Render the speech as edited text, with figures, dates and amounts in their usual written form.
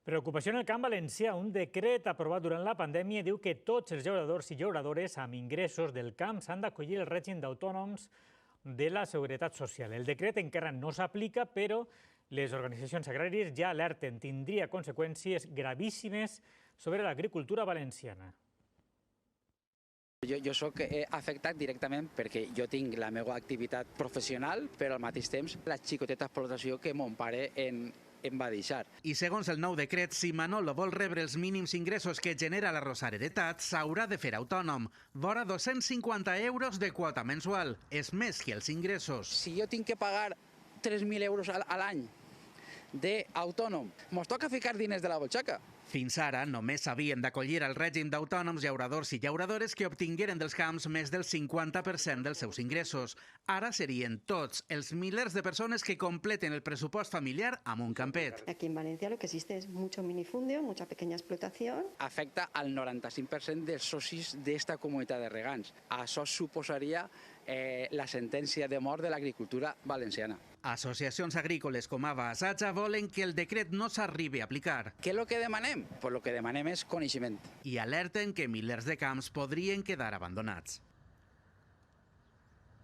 Preocupació en el camp valencià. Un decret aprovat durant la pandèmia diu que tots els llauradors i llauradores amb ingressos del camp s'han d'acollir al règim d'autònoms de la Seguretat Social. El decret encara no s'aplica, però les organitzacions agràries ja alerten. Tindria conseqüències gravíssimes sobre l'agricultura valenciana. Jo soc afectat directament perquè jo tinc la meva activitat professional, però al mateix temps la xicoteta explotació que mon pare em va deixar. I segons el nou decret, si Manolo vol rebre els mínims ingressos que genera la Rosar Heretat, s'haurà de fer autònom, vora 250 euros de quota mensual. És més que els ingressos. Si jo tinc que pagar 3.000 euros a l'any d'autònom, mos toca ficar diners de la butxaca. Fins ara només s'havien d'acollir al règim d'autònoms llauradors i llauradores que obtingueren dels camps més del 50% dels seus ingressos. Ara serien tots els milers de persones que completen el pressupost familiar amb un campet. Aquí en Valencia lo que existe es mucho minifundio, mucha pequeña explotación. Afecta al 95% dels socis d'esta comunitat de regants. Això suposaria la sentència de mort de l'agricultura valenciana. Associacions agrícoles com Ava Asatja volen que el decret no s'arribi a aplicar. Què és el que demanem? Pues el que demanem és coneixement. I alerten que milers de camps podrien quedar abandonats.